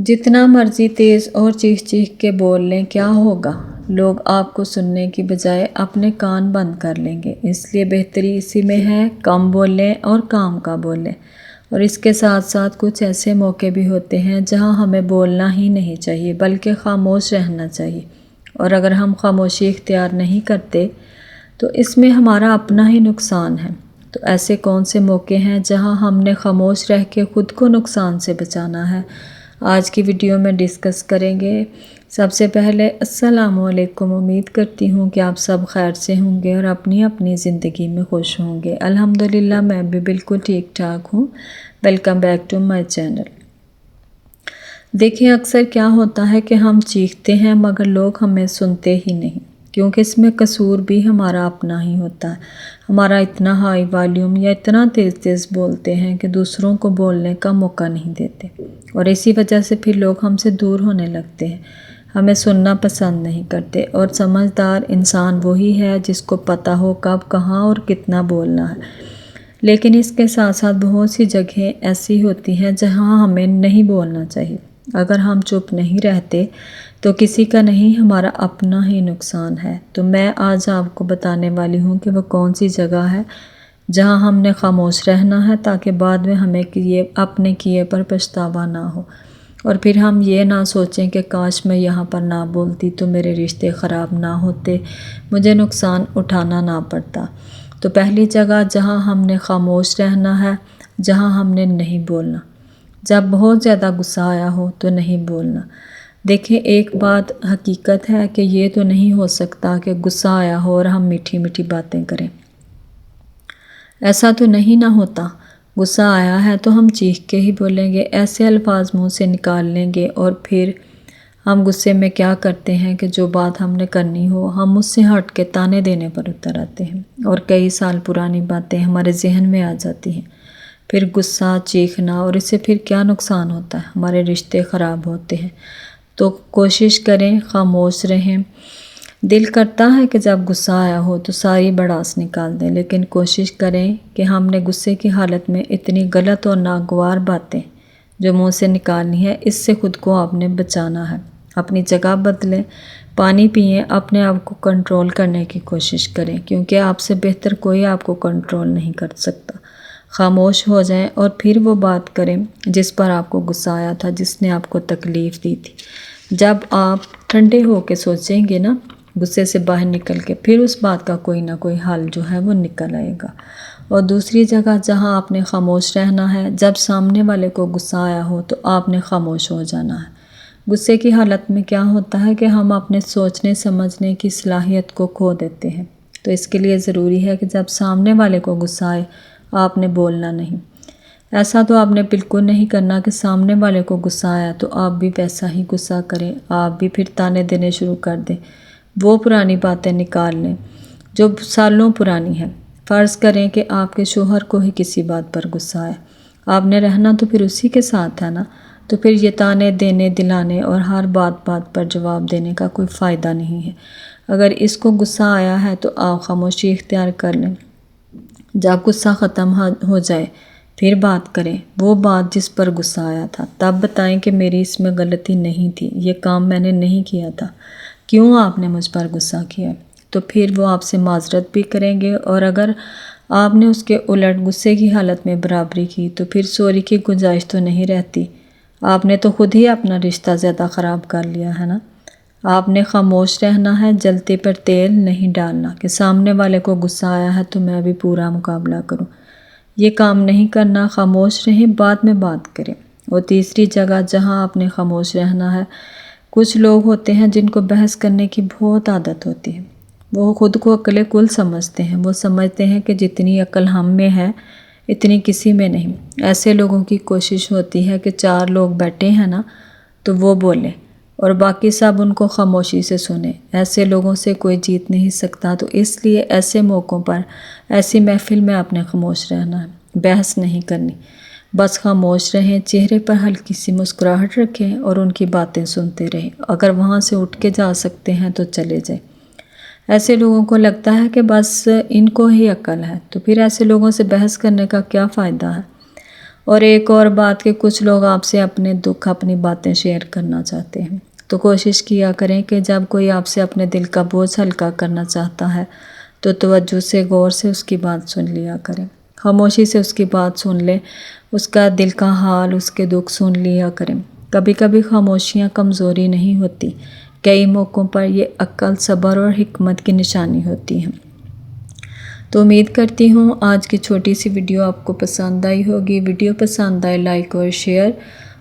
جتنا مرضی تیز اور چیخ چیخ کے بول لیں کیا ہوگا، لوگ آپ کو سننے کی بجائے اپنے کان بند کر لیں گے۔ اس لیے بہتری اسی میں ہے کم بولیں اور کام کا بولیں۔ اور اس کے ساتھ ساتھ کچھ ایسے موقع بھی ہوتے ہیں جہاں ہمیں بولنا ہی نہیں چاہیے بلکہ خاموش رہنا چاہیے، اور اگر ہم خاموشی اختیار نہیں کرتے تو اس میں ہمارا اپنا ہی نقصان ہے۔ تو ایسے کون سے موقع ہیں جہاں ہم نے خاموش رہ کے خود کو نقصان سے بچانا ہے، آج کی ویڈیو میں ڈسکس کریں گے۔ سب سے پہلے السلام علیکم، امید کرتی ہوں کہ آپ سب خیر سے ہوں گے اور اپنی اپنی زندگی میں خوش ہوں گے۔ الحمدللہ میں بھی بالکل ٹھیک ٹھاک ہوں۔ Welcome back to my channel. دیکھیں اکثر کیا ہوتا ہے کہ ہم چیختے ہیں مگر لوگ ہمیں سنتے ہی نہیں، کیونکہ اس میں قصور بھی ہمارا اپنا ہی ہوتا ہے۔ ہمارا اتنا ہائی والیوم یا اتنا تیز تیز بولتے ہیں کہ دوسروں کو بولنے کا موقع نہیں دیتے، اور اسی وجہ سے پھر لوگ ہم سے دور ہونے لگتے ہیں، ہمیں سننا پسند نہیں کرتے۔ اور سمجھدار انسان وہی ہے جس کو پتہ ہو کب کہاں اور کتنا بولنا ہے۔ لیکن اس کے ساتھ ساتھ بہت سی جگہیں ایسی ہوتی ہیں جہاں ہمیں نہیں بولنا چاہیے۔ اگر ہم چپ نہیں رہتے تو کسی کا نہیں ہمارا اپنا ہی نقصان ہے۔ تو میں آج آپ کو بتانے والی ہوں کہ وہ کون سی جگہ ہے جہاں ہم نے خاموش رہنا ہے، تاکہ بعد میں ہمیں اپنے کیے پر پچھتاوا نہ ہو، اور پھر ہم یہ نہ سوچیں کہ کاش میں یہاں پر نہ بولتی تو میرے رشتے خراب نہ ہوتے، مجھے نقصان اٹھانا نہ پڑتا۔ تو پہلی جگہ جہاں ہم نے خاموش رہنا ہے، جہاں ہم نے نہیں بولنا، جب بہت زیادہ غصہ آیا ہو تو نہیں بولنا۔ دیکھیں ایک بات حقیقت ہے کہ یہ تو نہیں ہو سکتا کہ غصہ آیا ہو اور ہم میٹھی میٹھی باتیں کریں، ایسا تو نہیں نہ ہوتا۔ غصہ آیا ہے تو ہم چیخ کے ہی بولیں گے، ایسے الفاظ منہ سے نکال لیں گے، اور پھر ہم غصے میں کیا کرتے ہیں کہ جو بات ہم نے کرنی ہو ہم اس سے ہٹ کے تانے دینے پر اتر آتے ہیں، اور کئی سال پرانی باتیں ہمارے ذہن میں آ جاتی ہیں۔ پھر غصہ چیخنا، اور اس سے پھر کیا نقصان ہوتا ہے، ہمارے رشتے خراب ہوتے ہیں۔ تو کوشش کریں خاموش رہیں۔ دل کرتا ہے کہ جب غصہ آیا ہو تو ساری بڑاس نکال دیں، لیکن کوشش کریں کہ ہم نے غصے کی حالت میں اتنی غلط اور ناگوار باتیں جو منہ سے نکالنی ہے، اس سے خود کو آپ نے بچانا ہے۔ اپنی جگہ بدلیں، پانی پئیں، اپنے آپ کو کنٹرول کرنے کی کوشش کریں، کیونکہ آپ سے بہتر کوئی آپ کو کنٹرول نہیں کر سکتا۔ خاموش ہو جائیں اور پھر وہ بات کریں جس پر آپ کو غصہ آیا تھا، جس نے آپ کو تکلیف دی تھی۔ جب آپ ٹھنڈے ہو کے سوچیں گے نا، غصے سے باہر نکل کے، پھر اس بات کا کوئی نہ کوئی حل جو ہے وہ نکل آئے گا۔ اور دوسری جگہ جہاں آپ نے خاموش رہنا ہے، جب سامنے والے کو غصہ آیا ہو تو آپ نے خاموش ہو جانا ہے۔ غصے کی حالت میں کیا ہوتا ہے کہ ہم اپنے سوچنے سمجھنے کی صلاحیت کو کھو دیتے ہیں۔ تو اس کے لیے ضروری ہے کہ جب سامنے والے کو غصہ آئے آپ نے بولنا نہیں۔ ایسا تو آپ نے بالکل نہیں کرنا کہ سامنے والے کو غصہ آیا تو آپ بھی ویسا ہی غصہ کریں، آپ بھی پھر تانے دینے شروع کر دیں، وہ پرانی باتیں نکال لیں جو سالوں پرانی ہیں۔ فرض کریں کہ آپ کے شوہر کو ہی کسی بات پر غصہ ہے، آپ نے رہنا تو پھر اسی کے ساتھ ہے نا، تو پھر یہ تانے دینے دلانے اور ہر بات پر جواب دینے کا کوئی فائدہ نہیں ہے۔ اگر اس کو غصہ آیا ہے تو آپ خاموشی اختیار کر لیں، جب غصہ ختم ہو جائے پھر بات کریں، وہ بات جس پر غصہ آیا تھا، تب بتائیں کہ میری اس میں غلطی نہیں تھی، یہ کام میں نے نہیں کیا تھا، کیوں آپ نے مجھ پر غصہ کیا۔ تو پھر وہ آپ سے معذرت بھی کریں گے، اور اگر آپ نے اس کے الٹ غصے کی حالت میں برابری کی تو پھر سوری کی گنجائش تو نہیں رہتی، آپ نے تو خود ہی اپنا رشتہ زیادہ خراب کر لیا ہے نا۔ آپ نے خاموش رہنا ہے، جلتے پر تیل نہیں ڈالنا کہ سامنے والے کو غصہ آیا ہے تو میں بھی پورا مقابلہ کروں، یہ کام نہیں کرنا۔ خاموش رہیں، بعد میں بات کریں۔ اور تیسری جگہ جہاں آپ نے خاموش رہنا ہے، کچھ لوگ ہوتے ہیں جن کو بحث کرنے کی بہت عادت ہوتی ہے، وہ خود کو عقل کل سمجھتے ہیں، وہ سمجھتے ہیں کہ جتنی عقل ہم میں ہے اتنی کسی میں نہیں۔ ایسے لوگوں کی کوشش ہوتی ہے کہ 4 لوگ بیٹھے ہیں نا تو وہ بولیں اور باقی سب ان کو خاموشی سے سنیں۔ ایسے لوگوں سے کوئی جیت نہیں سکتا، تو اس لیے ایسے موقعوں پر ایسی محفل میں آپ نے خاموش رہنا ہے، بحث نہیں کرنی، بس خاموش رہیں، چہرے پر ہلکی سی مسکراہٹ رکھیں اور ان کی باتیں سنتے رہیں۔ اگر وہاں سے اٹھ کے جا سکتے ہیں تو چلے جائیں۔ ایسے لوگوں کو لگتا ہے کہ بس ان کو ہی عقل ہے، تو پھر ایسے لوگوں سے بحث کرنے کا کیا فائدہ ہے۔ اور ایک اور بات کہ کچھ لوگ آپ سے اپنے دکھ اپنی باتیں شیئر کرنا چاہتے ہیں، تو کوشش کیا کریں کہ جب کوئی آپ سے اپنے دل کا بوجھ ہلکا کرنا چاہتا ہے تو توجہ سے غور سے اس کی بات سن لیا کریں، خاموشی سے اس کی بات سن لیں، اس کا دل کا حال، اس کے دکھ سن لیا کریں۔ کبھی کبھی خاموشیاں کمزوری نہیں ہوتی، کئی موقعوں پر یہ عقل، صبر اور حکمت کی نشانی ہوتی ہیں۔ تو امید کرتی ہوں آج کی چھوٹی سی ویڈیو آپ کو پسند آئی ہوگی۔ ویڈیو پسند آئے لائک اور شیئر،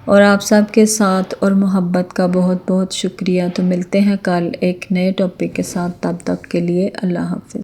اور آپ سب کے ساتھ اور محبت کا بہت بہت شکریہ۔ تو ملتے ہیں کل ایک نئے ٹاپک کے ساتھ، تب تک کے لیے اللہ حافظ۔